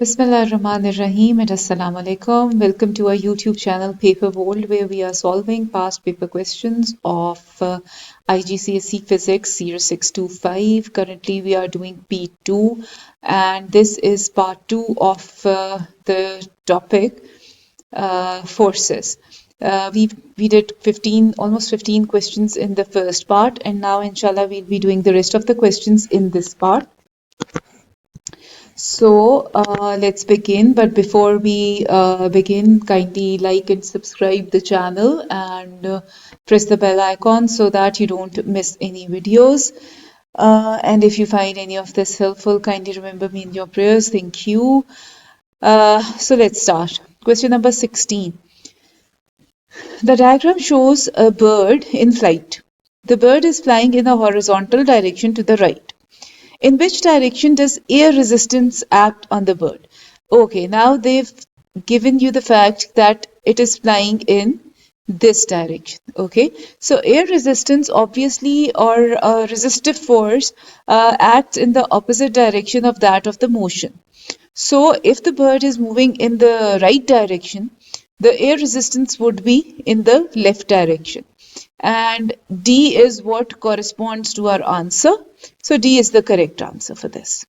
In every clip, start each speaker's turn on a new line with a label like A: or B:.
A: Bismillahirrahmanirrahim and Assalamu alaikum. Welcome to our YouTube channel Paper World, where we are solving past paper questions of IGCSE Physics Year 625. Currently we are doing P2 and this is part 2 of the topic forces. We did almost 15 questions in the first part, and now inshallah we'll be doing the rest of the questions in this part. So let's begin. But before we begin, kindly like and subscribe the channel and press the bell icon so that you don't miss any videos. And if you find any of this helpful, kindly remember me in your prayers. Thank you. So let's start. Question number 16. The diagram shows a bird in flight. The bird is flying in a horizontal direction to the right. In which direction does air resistance act on the bird? Okay, now they've given you the fact that it is flying in this direction. Okay, so air resistance obviously, or resistive force, acts in the opposite direction of that of the motion. So if the bird is moving in the right direction, the air resistance would be in the left direction. And D is what corresponds to our answer. So D is the correct answer for this.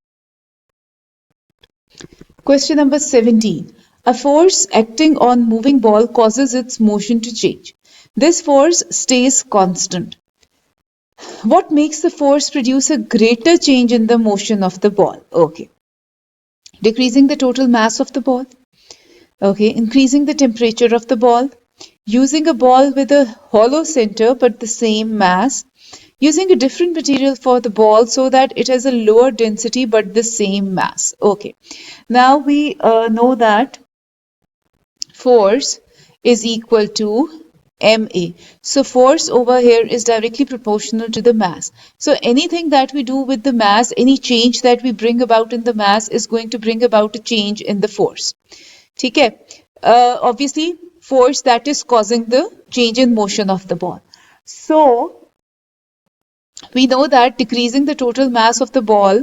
A: Question number 17. A force acting on moving ball causes its motion to change. This force stays constant. What makes the force produce a greater change in the motion of the ball? Okay. Decreasing the total mass of the ball. Okay. Increasing the temperature of the ball. Using a ball with a hollow center but the same mass. Using a different material for the ball so that it has a lower density but the same mass. Okay. Now we know that force is equal to ma. So force over here is directly proportional to the mass. So anything that we do with the mass, any change that we bring about in the mass is going to bring about a change in the force. Okay. Obviously, force that is causing the change in motion of the ball. So we know that decreasing the total mass of the ball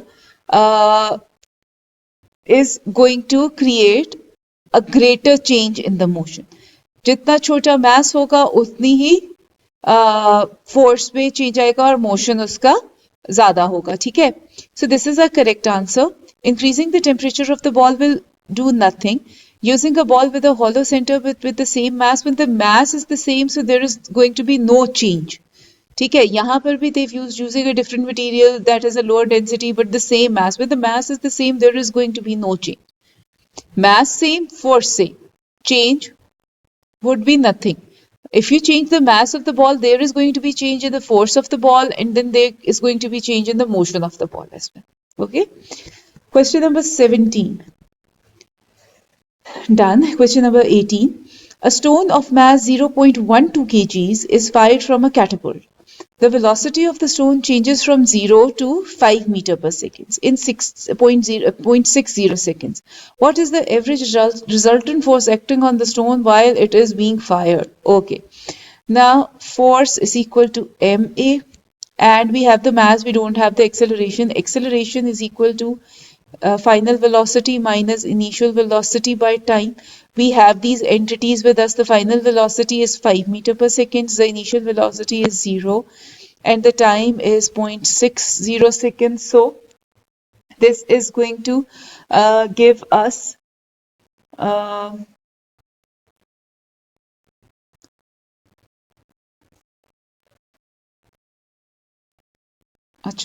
A: is going to create a greater change in the motion. जितना छोटा mass होगा उतनी ही force में change आएगा और motion उसका ज़्यादा होगा. ठीक है? So this is a correct answer. Increasing the temperature of the ball will do nothing. Using a ball with a hollow center with the same mass, when the mass is the same, so there is going to be no change. ठीक है, यहाँ पर भी they've used using a different material that has a lower density but the same mass. When the mass is the same, there is going to be no change. Mass same, force same. Change would be nothing. If you change the mass of the ball, there is going to be change in the force of the ball, and then there is going to be change in the motion of the ball as well. Okay. Question number 17. Done. Question number 18. A stone of mass 0.12 kgs is fired from a catapult. The velocity of the stone changes from 0 to 5 meter per second in 6.60 seconds. What is the average resultant force acting on the stone while it is being fired? Okay. Now, force is equal to ma, and we have the mass, we don't have the acceleration. Acceleration is equal to final velocity minus initial velocity by time. We have these entities with us. The final velocity is 5 meter per second. The initial velocity is 0. And the time is 0.60 seconds. So this is going to give us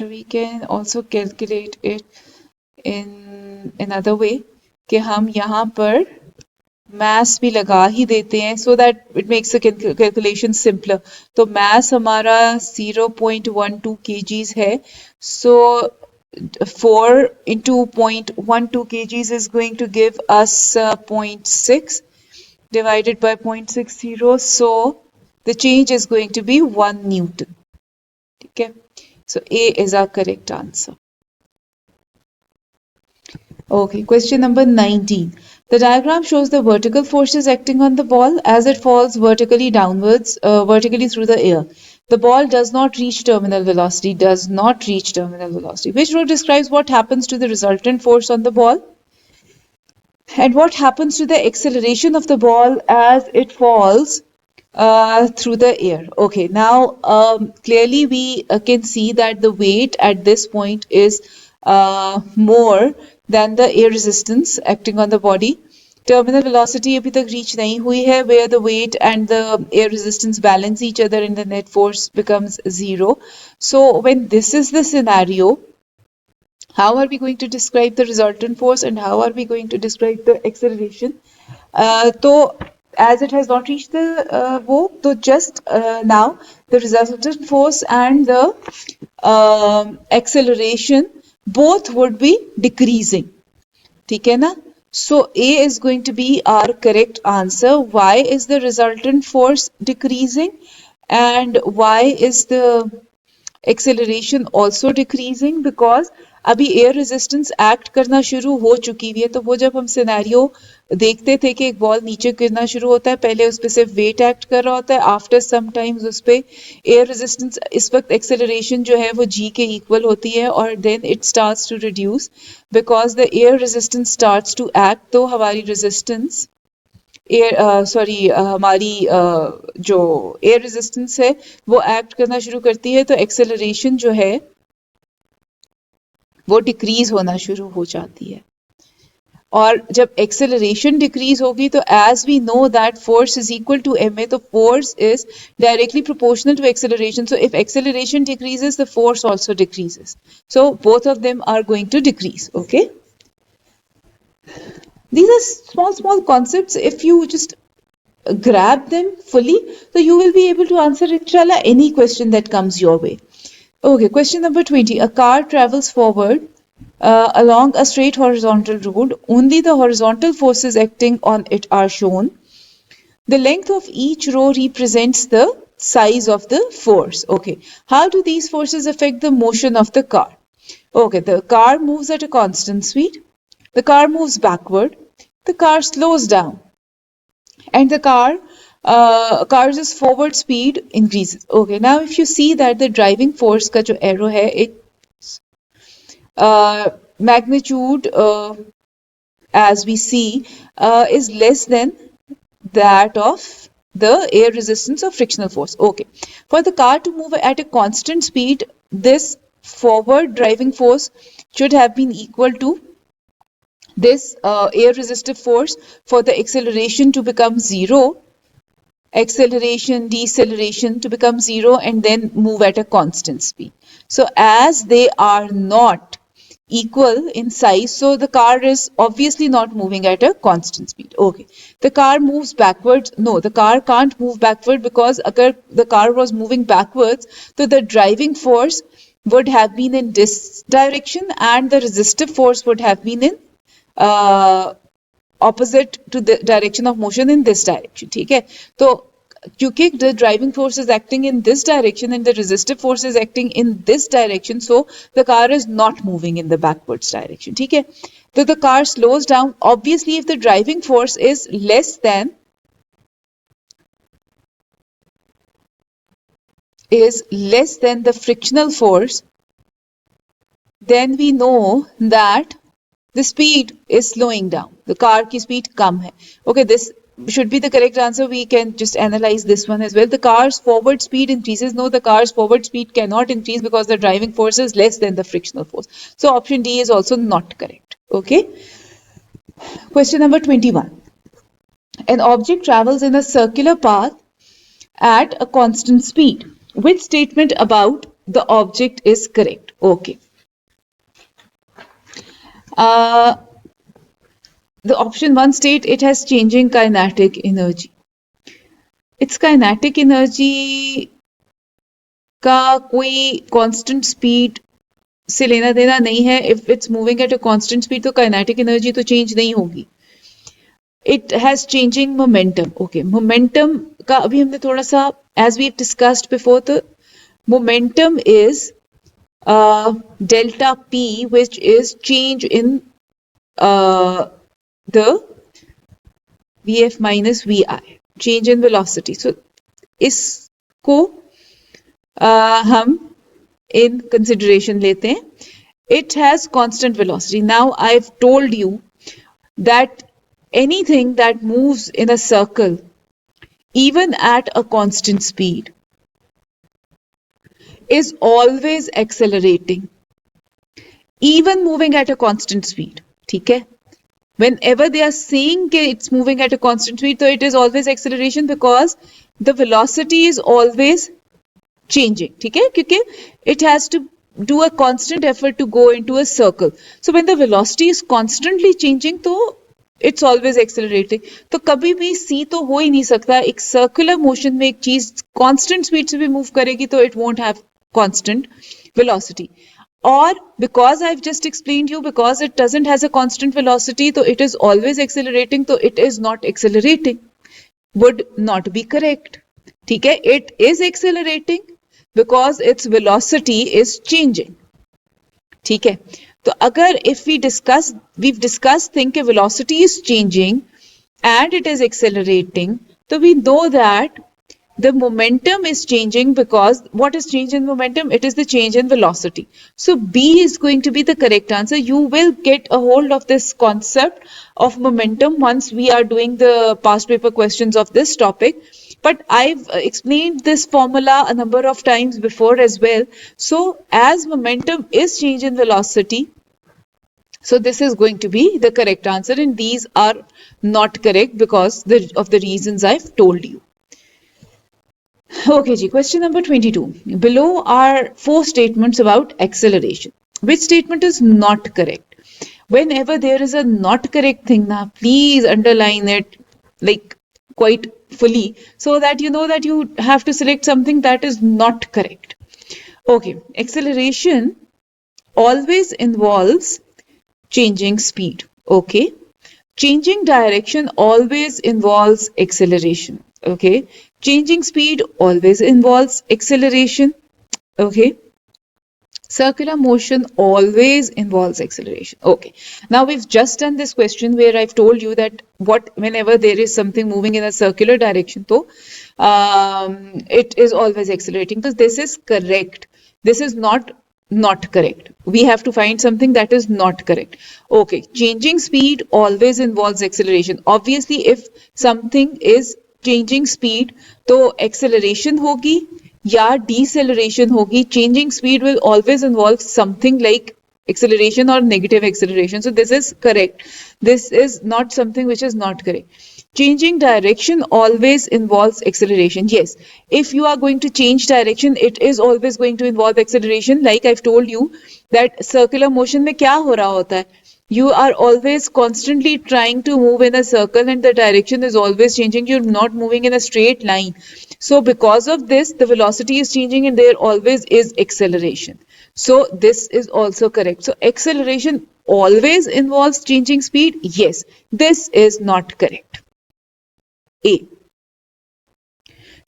A: we can also calculate it in another way कि हम यहाँ पर mass भी लगा ही देते हैं so that it makes the calculation simpler. तो mass हमारा 0.12 kgs है. So 4 into 0.12 kgs is going to give us 0.6 divided by 0.60. So the change is going to be 1 Newton. Okay. So A is our correct answer. Okay, question number 19. The diagram shows the vertical forces acting on the ball as it falls vertically downwards, vertically through the air. The ball does not reach terminal velocity, Which row describes what happens to the resultant force on the ball? and what happens to the acceleration of the ball as it falls through the air. Okay, now clearly we can see that the weight at this point is more than the air resistance acting on the body. Terminal velocity अभी तक reach नहीं हुई है, where the weight and the air resistance balance each other and the net force becomes zero. So when this is the scenario, how are we going to describe the resultant force and how are we going to describe the acceleration? So as it has not reached the so just now the resultant force and the acceleration both would be decreasing. ठीक है ना? So A is going to be our correct answer. Why is the resultant force decreasing and why is the acceleration also decreasing? Because अभी air resistance act करना शुरू हो चुकी हुई है. तो वो जब हम सिनेरियो देखते थे कि एक बॉल नीचे गिरना शुरू होता है, पहले उस पर सिर्फ वेट एक्ट कर रहा होता है, आफ्टर सम टाइम्स उस पर एयर रेजिस्टेंस, इस वक्त एक्सेलरेशन जो है वो जी के इक्वल होती है और then it starts to reduce because the air resistance starts to act. तो हमारी रेजिस्टेंस हमारी जो एयर रेजिस्टेंस है वो एक्ट करना शुरू करती है, तो एक्सेलरेशन जो है वो डिक्रीज होना शुरू हो जाती है. और जब एक्सेलरेशन डिक्रीज होगी तो as we know that force is equal to M A, तो force is directly proportional to acceleration. So if acceleration decreases the force also decreases. So both of them are going to decrease. Okay, these are small concepts. If you just grab them fully, so you will be able to answer inshallah any question that comes your way. Okay, question number 20. A car travels forward along a straight horizontal road. Only the horizontal forces acting on it are shown. The length of each row represents the size of the force. Okay, how do these forces affect the motion of the car? Okay, the car moves at a constant speed. The car moves backward. The car slows down. And the car's forward speed increases. Okay, now if you see that the driving force का जो arrow है, its magnitude as we see is less than that of the air resistance or frictional force. Okay, for the car to move at a constant speed, this forward driving force should have been equal to this air resistive force. For the acceleration to become zero, acceleration, deceleration to become zero and then move at a constant speed. So as they are not equal in size, so the car is obviously not moving at a constant speed. Okay, the car moves backwards. No, the car can't move backward because agar the car was moving backwards, so the driving force would have been in this direction and the resistive force would have been in opposite to the direction of motion in this direction. ठीक है, तो क्योंकि the driving force is acting in this direction and the resistive force is acting in this direction, so the car is not moving in the backwards direction. ठीक है, so the car slows down. Obviously, if the driving force is less than the frictional force, then we know that the speed is slowing down. The car की speed कम है. Okay, this should be the correct answer. We can just analyze this one as well. The car's forward speed increases. No, the car's forward speed cannot increase because the driving force is less than the frictional force. So option D is also not correct. Okay. Question number 21. An object travels in a circular path at a constant speed. Which statement about the object is correct? Okay. The option 1 state it has changing kinetic energy. Its kinetic energy का कोई constant speed से लेना देना नहीं है. If it's moving at a constant speed तो kinetic energy तो change नहीं होगी. It has changing momentum. Okay, momentum का अभी हमने थोड़ा सा as we've discussed before, the momentum is delta P, which is change in the Vf minus Vi, change in velocity. So इसको हम in consideration लेते हैं. It has constant velocity. Now I've told you that anything that moves in a circle, even at a constant speed, is always accelerating, even moving at a constant speed. ठीक है? Whenever they are saying it's moving at a constant speed, so it is always acceleration because the velocity is always changing. ठीक है? क्योंकि it has to do a constant effort to go into a circle. So when the velocity is constantly changing, तो it's always accelerating. तो कभी भी c तो हो ही नहीं सकता. एक circular motion में एक चीज constant speed से भी move करेगी तो it won't have constant velocity. Or because I've just explained you, because it doesn't has a constant velocity, so it is always accelerating, so it is not accelerating. Would not be correct. ठीक है? It is accelerating because its velocity is changing. ठीक है? तो अगर if we've discussed think कि velocity is changing and it is accelerating, so we know that the momentum is changing because what is change in momentum? It is the change in velocity. So B is going to be the correct answer. You will get a hold of this concept of momentum once we are doing the past paper questions of this topic. But I've explained this formula a number of times before as well. So as momentum is change in velocity, so this is going to be the correct answer, and these are not correct because of the reasons I've told you. Okay, ji, question number 22. Below are 4 statements about acceleration. Which statement is not correct? Whenever there is a not correct thing, now please underline it like quite fully so that you know that you have to select something that is not correct. Okay, acceleration always involves changing speed. Okay, changing direction always involves acceleration. Okay, changing speed always involves acceleration. Okay, circular motion always involves acceleration. Okay, now we've just done this question where I've told you that whenever there is something moving in a circular direction, so it is always accelerating. So this is correct. This is not correct. We have to find something that is not correct. Okay, changing speed always involves acceleration. Obviously, if something is changing speed, तो acceleration होगी या deceleration होगी. Changing speed will always involve something like acceleration or negative acceleration. So this is correct. This is not something which is not correct. Changing direction always involves acceleration. Yes, if you are going to change direction, it is always going to involve acceleration. Like I've told you that circular motion में क्या हो रहा होता है? You are always constantly trying to move in a circle and the direction is always changing. You're not moving in a straight line. So because of this, the velocity is changing and there always is acceleration. So this is also correct. So acceleration always involves changing speed. Yes, this is not correct. A.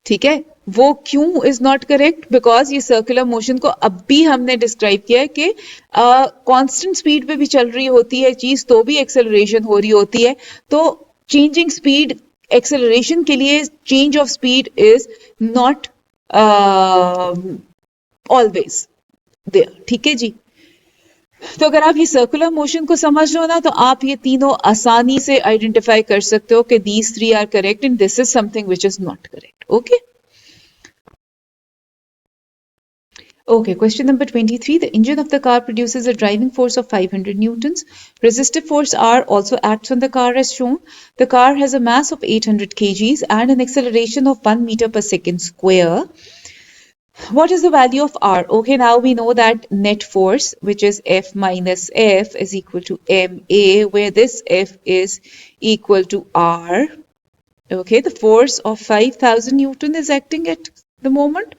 A: ठीक है, वो क्यों is not correct? Because ये circular motion को अब भी हमने describe किया है कि कांस्टेंट स्पीड पे भी चल रही होती है चीज तो भी एक्सेलरेशन हो रही होती है. तो चेंजिंग स्पीड एक्सेलरेशन के लिए change of speed is not always there. ठीक है जी. तो अगर आप ये सर्कुलर मोशन को समझ लो ना तो आप ये तीनों आसानी से आइडेंटिफाई कर सकते हो कि these three are correct and this is something which is not correct. Okay. Okay, question number 23. The engine of the car produces a driving force of 500 newtons. Resistive force R also acts on the car as shown. The car has a mass of 800 kgs and an acceleration of 1 meter per second square. What is the value of R? Okay, now we know that net force, which is F minus F, is equal to MA, where this F is equal to R. Okay, the force of 5,000 Newton is acting at the moment,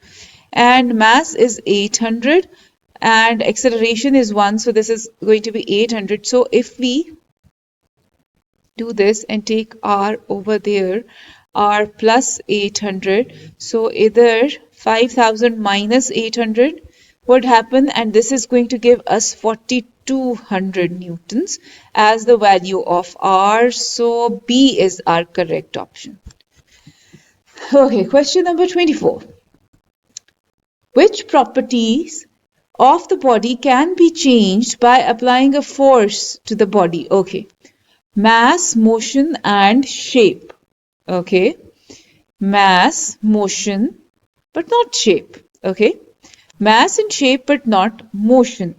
A: and mass is 800, and acceleration is 1, so this is going to be 800. So if we do this and take R over there, R plus 800, so either 5,000 minus 800 would happen, and this is going to give us 4,200 newtons as the value of R. So B is our correct option. Okay, question number 24. Which properties of the body can be changed by applying a force to the body? Okay, mass, motion and shape. Okay, mass, motion, but not shape. Okay, mass and shape but not motion.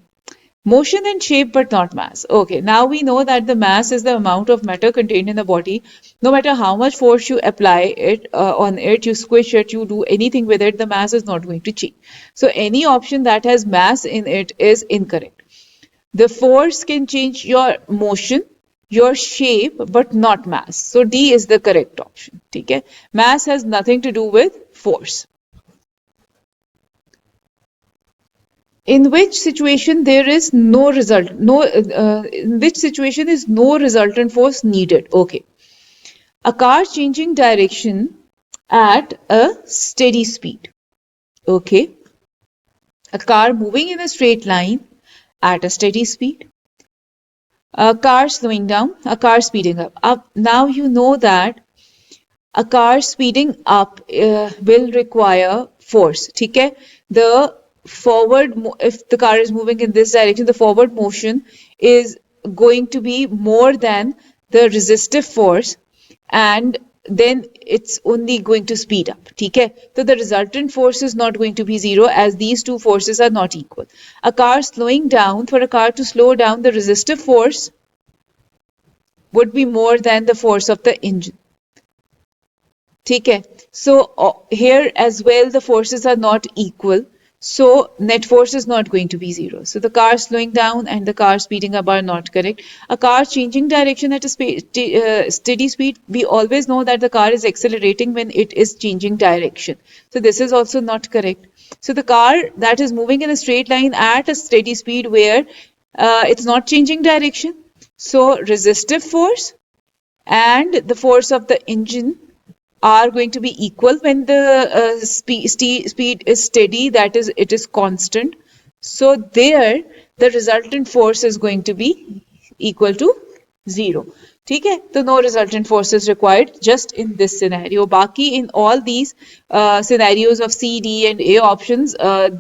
A: Motion and shape but not mass. Okay, now we know that the mass is the amount of matter contained in the body. No matter how much force you apply it on it, you squish it, you do anything with it, the mass is not going to change. So any option that has mass in it is incorrect. The force can change your motion, your shape, but not mass. So D is the correct option. Okay? Mass has nothing to do with force. In which situation there is no result, in which situation is no resultant force needed? Okay. A car changing direction at a steady speed. Okay. A car moving in a straight line at a steady speed. A car slowing down, a car speeding up. Now you know that a car speeding up will require force. Okay? The forward, if the car is moving in this direction, the forward motion is going to be more than the resistive force, and then it's only going to speed up. Okay? So the resultant force is not going to be zero, as these two forces are not equal. A car slowing down, for a car to slow down, the resistive force would be more than the force of the engine. Okay? So here as well the forces are not equal. So net force is not going to be zero. So the car slowing down and the car speeding up are not correct. A car changing direction at a steady speed, we always know that the car is accelerating when it is changing direction. So this is also not correct. So the car that is moving in a straight line at a steady speed where it's not changing direction. So resistive force and the force of the engine are going to be equal when the speed is steady, that is, it is constant. So there, the resultant force is going to be equal to zero. ठीक है, तो no resultant force is required just in this scenario. बाकी in all these scenarios of C, D and A options, a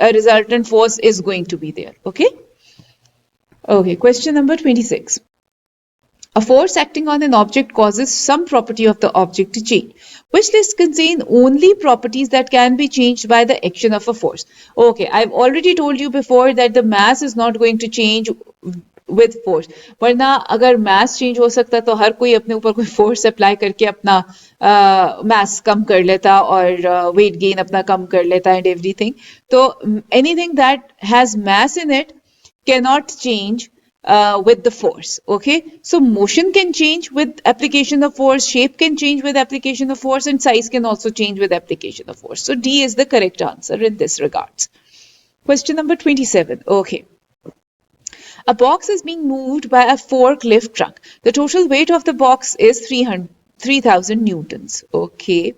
A: resultant force is going to be there. Okay? Okay, question number 26. A force acting on an object causes some property of the object to change. Which list contain only properties that can be changed by the action of a force? Okay, I've already told you before that the mass is not going to change with force. वरना अगर mass change हो सकता तो हर कोई अपने ऊपर कोई force apply करके अपना mass कम कर लेता और weight gain अपना कम कर लेता and everything. तो anything that has mass in it cannot change with the force. Okay, so motion can change with application of force, shape can change with application of force, and size can also change with application of force. So D is the correct answer in this regards. Question number 27. Okay. A box is being moved by a forklift truck. The total weight of the box is 3,000 newtons. Okay.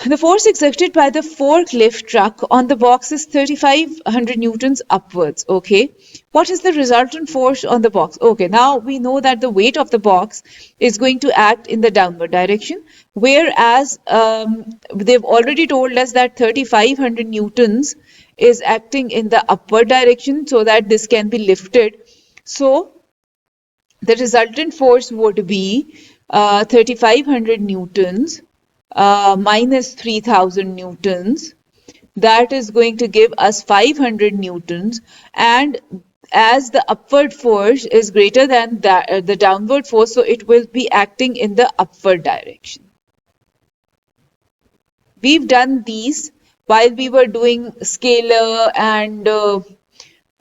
A: The force exerted by the forklift truck on the box is 3,500 newtons upwards. Okay. What is the resultant force on the box? Okay. Now we know that the weight of the box is going to act in the downward direction, whereas they've already told us that 3,500 newtons is acting in the upward direction so that this can be lifted. So the resultant force would be 3,500 newtons minus 3,000 newtons. That is going to give us 500 newtons, and as the upward force is greater than the downward force, so it will be acting in the upward direction. We've done these while we were doing scalar and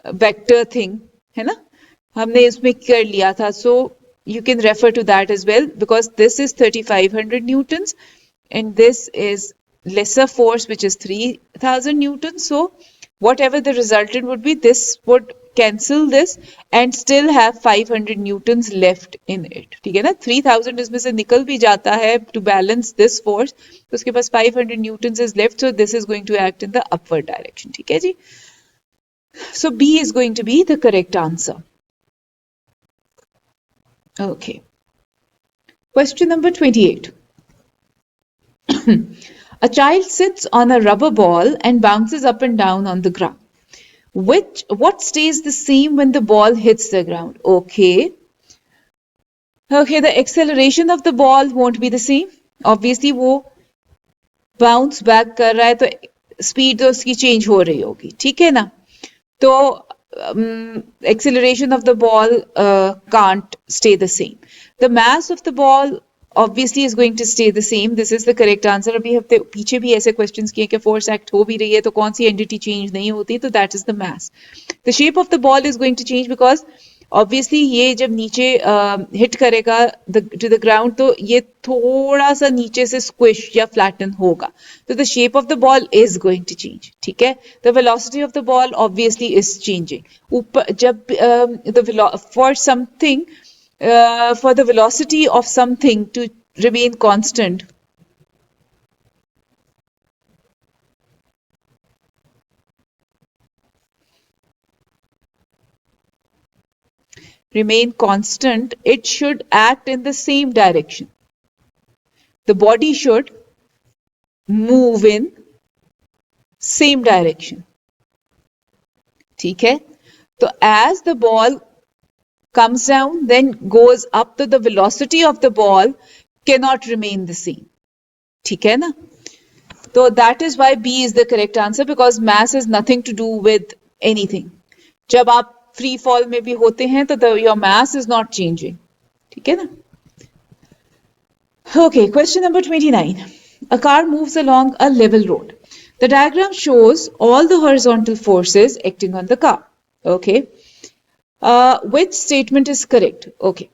A: vector thing, है ना? हमने इसमें कर लिया था, so you can refer to that as well, because this is 3,500 newtons and this is lesser force, which is 3,000 newtons. So whatever the resultant would be, this would cancel this and still have 500 newtons left in it. ठीक है ना? 3,000 इसमें से निकल भी जाता है to balance this force. तो उसके पास 500 newtons is left, so this is going to act in the upward direction. ठीक है जी? So B is going to be the correct answer. Okay. Question number 28. A child sits on a rubber ball and bounces up and down on the ground. What stays the same when the ball hits the ground? Okay. Okay, the acceleration of the ball won't be the same. Obviously, वो bounce back कर रहा है तो speed तो उसकी change हो रही होगी, ठीक है ना? तो acceleration of the ball can't stay the same. The mass of the ball obviously is going to stay the same. This is the correct answer. अभी हफ्ते पीछे भी ऐसे क्वेश्चंस किए कि फोर्स एक्ट हो भी रही है तो कौन सी एंटिटी चेंज नहीं होती, तो that is the mass. The shape of the ball is going to change because obviously ये जब नीचे हिट करेगा टू द ग्राउंड तो ये थोड़ा सा नीचे से स्क्विश या फ्लैटन होगा, तो the shape of the ball is going to change, ठीक है. The velocity of the ball obviously is changing. ऊपर जब for something for the velocity of something to remain constant, it should act in the same direction. The body should move in same direction. ठीक है? तो as the ball comes down, then goes up, to the velocity of the ball cannot remain the same. ठीक है ना? So that is why B is the correct answer, because mass has nothing to do with anything. जब आप free fall में भी होते हैं तो your mass is not changing. ठीक है ना? Okay, question number 29. A car moves along a level road. The diagram shows all the horizontal forces acting on the car. Okay. Which statement is correct? Okay.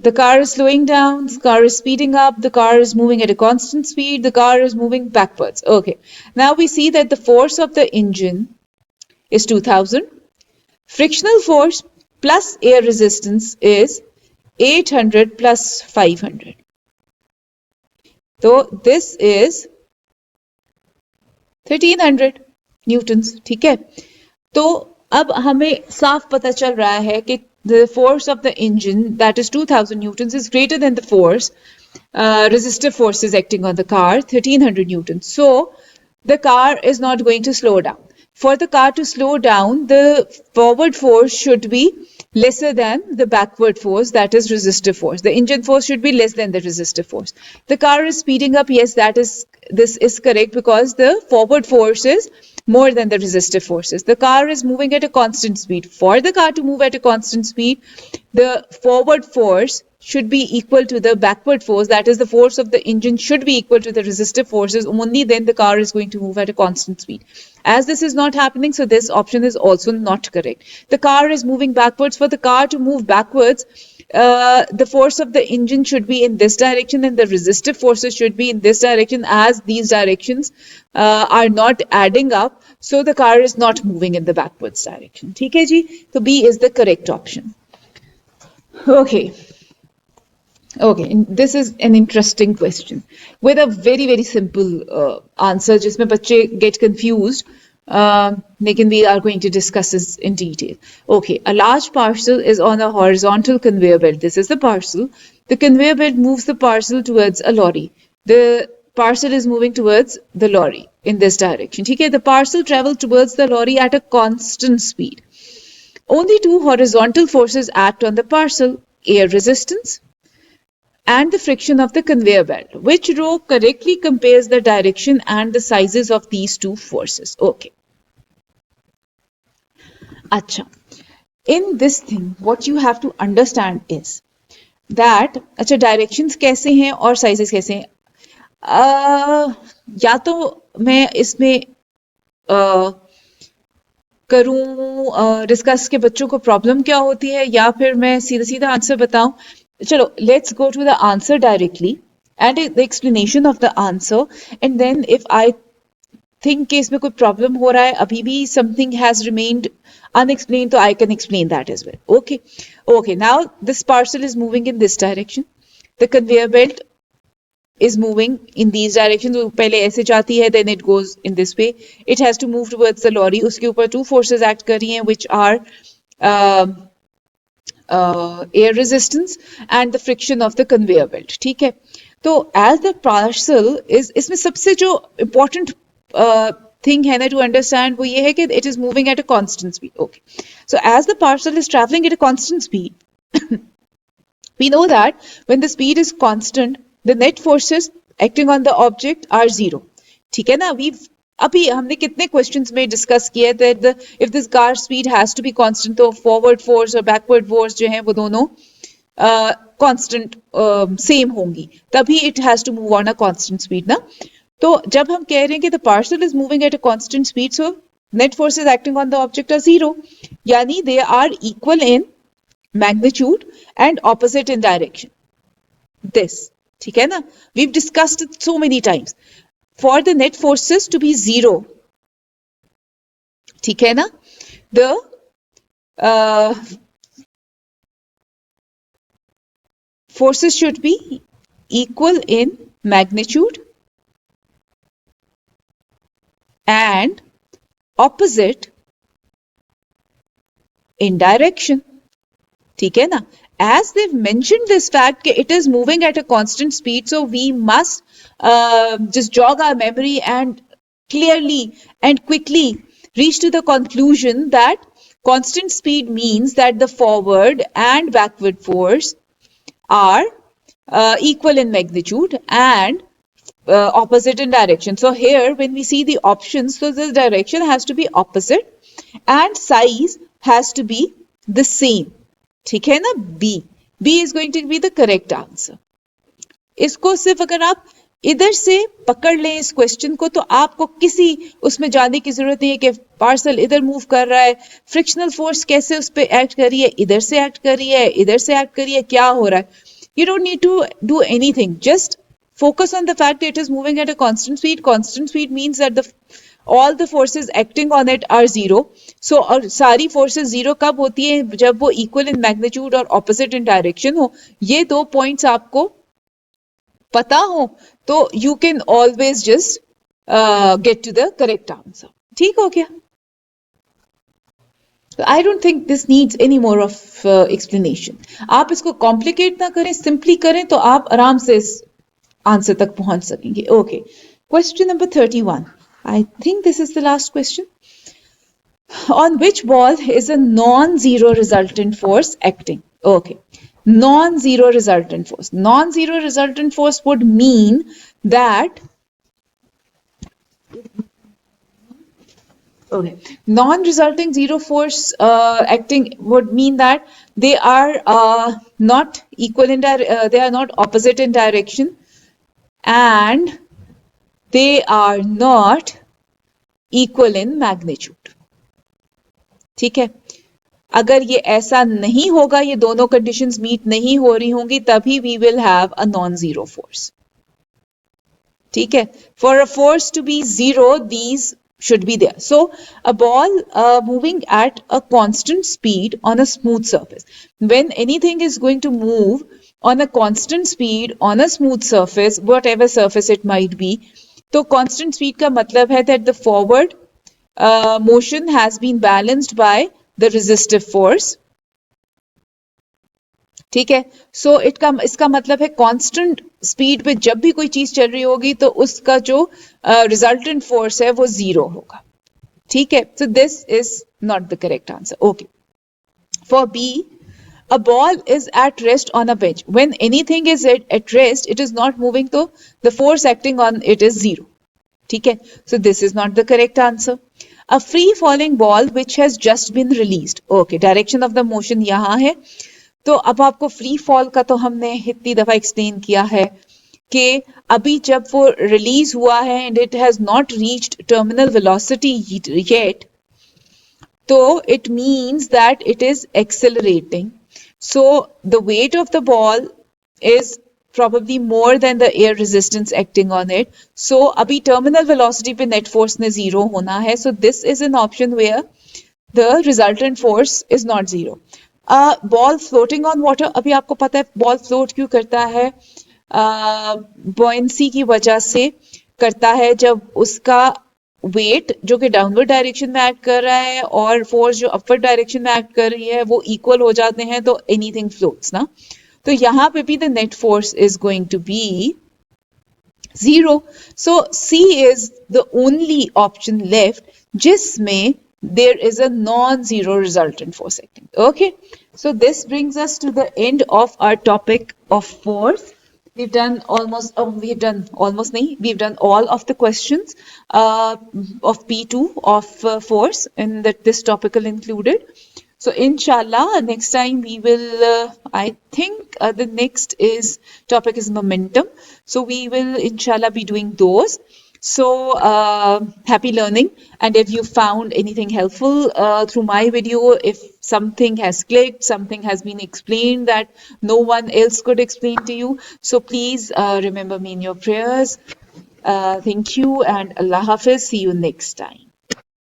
A: The car is slowing down, the car is speeding up, the car is moving at a constant speed, the car is moving backwards. Okay. Now we see that the force of the engine is 2000. Frictional force plus air resistance is 800 plus 500. So this is 1300 newtons. ठीक है? तो अब हमें साफ पता चल रहा है कि the force of the engine, that is 2000 newtons, is greater than the force, resistive forces acting on the car, 1300 newtons. So the car is not going to slow down. For the car to slow down, the forward force should be lesser than the backward force, that is resistive force. The engine force should be less than the resistive force. The car is speeding up, yes, this is correct, because the forward force is more than the resistive forces. The car is moving at a constant speed. For the car to move at a constant speed, the forward force should be equal to the backward force, that is the force of the engine should be equal to the resistive forces. Only then the car is going to move at a constant speed. As this is not happening, so this option is also not correct. The car is moving backwards. For the car to move backwards, the force of the engine should be in this direction and the resistive forces should be in this direction, as these directions are not adding up, so the car is not moving in the backwards direction. ठीक है जी? So B is the correct option. Okay. Okay, this is an interesting question with a very very simple answer जिसमें बच्चे get confused. Lekin we are going to discuss this in detail. Okay, a large parcel is on a horizontal conveyor belt. This is the parcel. The conveyor belt moves the parcel towards a lorry. The parcel is moving towards the lorry in this direction. Okay, the parcel travels towards the lorry at a constant speed. Only two horizontal forces act on the parcel: air resistance and the friction of the conveyor belt. Which row correctly compares the direction and the sizes of these two forces? Okay. Acha. In this thing, what you have to understand is that अच्छा directions कैसे हैं और sizes कैसे हैं. या तो मैं इसमें करूं डिस्कस के बच्चों को प्रॉब्लम क्या होती है, या फिर मैं सीधा सीधा आंसर बताऊं. चलो, let's go to the answer directly and the explanation of the answer, and then if I think कि इसमें कोई प्रॉब्लम हो रहा है, अभी भी something has remained unexplained, तो I can explain that as well. Okay. Okay, now this parcel is moving in this direction. The conveyor belt is moving in these directions. तो पहले ऐसे जाती है, then it goes in this way. It has to move towards the lorry. उसके ऊपर two forces act कर रही हैं, which are air resistance and the friction of the conveyor belt. ठीक है? तो as the parcel is, इसमें सबसे जो important thing है ना to understand वो ये है कि it is moving at a constant speed. Okay. So as the parcel is traveling at a constant speed, We know that when the speed is constant, the net forces acting on the object are zero. ठीक है ना? अभी हमने कितने questions में discuss किया that if this car speed has to be constant, तो forward force और backward force जो है वो दोनों constant same होंगी, तभी it has to move on a constant speed ना. तो जब हम कह रहे हैं कि the parcel is moving at a constant speed, so net forces acting on the object are zero, यानी they are equal in magnitude and opposite in direction. This, ठीक है ना? We've discussed it so many times. For the net forces to be zero, ठीक है ना? The forces should be equal in magnitude and opposite in direction. ठीक है ना? As they've mentioned this fact that it is moving at a constant speed, so we must just jog our memory and clearly and quickly reach to the conclusion that constant speed means that the forward and backward force are equal in magnitude and opposite in direction. So here when we see the options, so this direction has to be opposite and size has to be the same. ठीक है ना? B is going to be the correct answer. इसको सिर्फ अगर आप इधर से पकड़ लें इस क्वेश्चन को, तो आपको किसी उसमें जाने की जरूरत नहीं है कि पार्सल इधर मूव कर रहा है, फ्रिक्शनल फोर्स कैसे उस पर एक्ट कर रही है, इधर से एक्ट कर रही है, इधर से एक्ट कर रही है, क्या हो रहा है. You don't need to do anything. Just focus on the fact that it is moving at a constant speed. Constant speed means that all the forces acting on it are zero. So और सारी forces zero कब होती है? जब वो equal in magnitude और opposite in direction हो. ये दो points आपको पता हो तो you can always just get to the correct answer. ठीक हो गया? I don't think this needs any more of explanation. आप इसको complicate ना करें, simply करें तो आप आराम से इस answer तक पहुंच सकेंगे. Okay. Question number 31. I think this is the last question. On which ball is a non-zero resultant force acting? Okay. Non-zero resultant force. Non-zero resultant force would mean that non-resulting zero force acting would mean that they are not equal in they are not opposite in direction and they are not equal in magnitude. ठीक है? अगर ये ऐसा नहीं होगा, ये दोनों conditions meet नहीं हो रही होंगी, तभी we will have a non-zero force. ठीक है? For a force to be zero, these should be there. So a ball moving at a constant speed on a smooth surface. When anything is going to move on a constant speed on a smooth surface, whatever surface it might be, तो constant speed का मतलब है that the forward motion has been balanced by the resistive force. ठीक है? So इसका मतलब है constant speed पे जब भी कोई चीज चल रही होगी तो उसका जो resultant force है वो zero होगा. ठीक है? So this is not the correct answer. Okay. For B, a ball is at rest on a bench. When anything is at rest, it is not moving, so the force acting on it is zero. ठीक है? So this is not the correct answer. A free falling ball which has just been released. Okay, direction of the motion यहाँ है. तो अब आपको free fall का तो हमने इतनी दफा explain किया है कि अभी जब वो release हुआ है and it has not reached terminal velocity yet, तो it means that it is accelerating. So the weight of the ball is probably more than the air resistance acting on it. So abhi terminal velocity pe net force ne zero hona hai. So this is an option where the resultant force is not zero. Ball floating on water, abhi aapko pata hai ball float क्यों करता है? Buoyancy की वजह से करता है जब उसका वेट जो कि डाउनवर्ड डायरेक्शन में एक्ट कर रहा है और फोर्स जो अपवर्ड डायरेक्शन में एक्ट कर रही है वो इक्वल हो जाते हैं तो एनीथिंग फ्लोट्स ना. तो यहाँ पे भी the net force is going to be zero. So C is the only option left जिसमें there is a non-zero resultant force acting. Okay, So this brings us to the end of our topic of force. We've done almost, nahi, we've done all of the questions of P2 of force, and that this topical included. So inshallah, next time we will, I think the next is topic is momentum. So we will inshallah be doing those. So happy learning. And if you found anything helpful through my video, if something has clicked, something has been explained that no one else could explain to you, so please remember me in your prayers. Thank you and Allah Hafiz. See you next time.